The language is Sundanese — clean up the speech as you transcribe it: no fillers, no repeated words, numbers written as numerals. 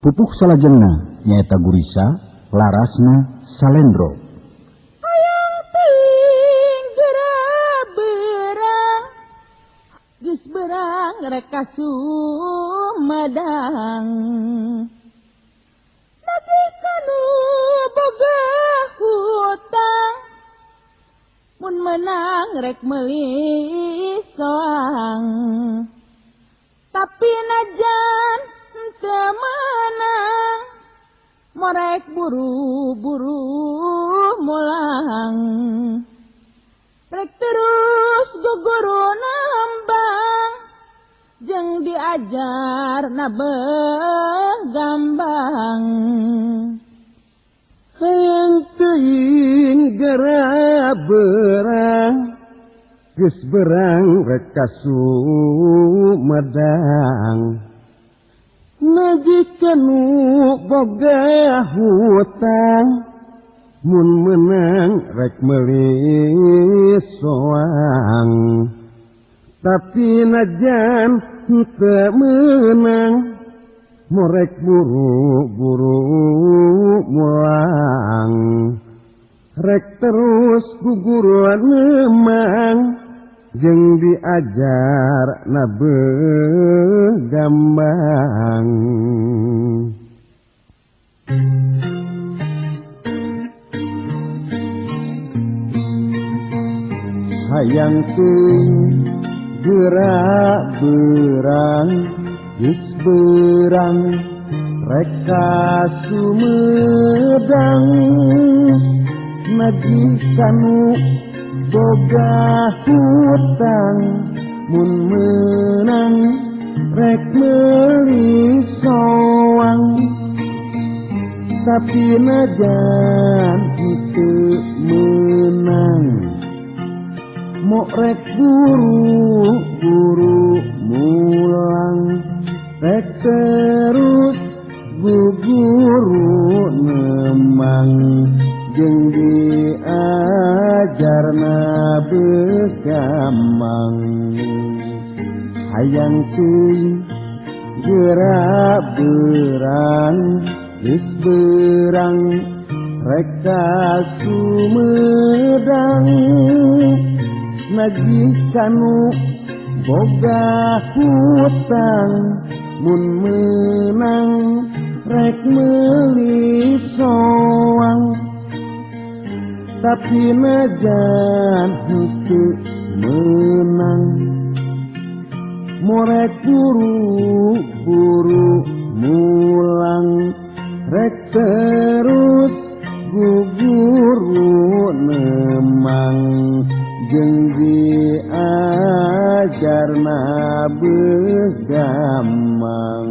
Pupuk salajengna nyaeta gurisa, larasna salendro. Hayang ting berang, geus berang rek kasumadang. Nagi kanu boga hutang, mun menang rek meuli soang. Tapi najan teu menang, morek buru-buru mulang. Rek terus guguru nambang, jeung diajar nabeh gambang. Hayang teuing gara berang, geus berang rek kasumadang. Nagi kanu boga hutang, mun menang rek meuli soang. Tapi najan teu menang, morek buru-buru mulang. Rek terus guguru nemang, jeung diajar nabeh gambang. Hayang teuing geura berang, geus berang rek kasumedang. Nagih kanu boga hutang, mun menang rek meuli soang. Tapi najan teu menang, mok rek buru-buru mulang. Rek terus guguru nemang, jeung diajar nabeh gambang. Hayang teuing geura berang, geus berang rek kasumedang. Nagih kanu boga hutang, mun menang rek meuli soang. Tapi najan teu menang, morek buru-buru mulang. Rek terus guguru nemang, jeung diajar nabeh gambang.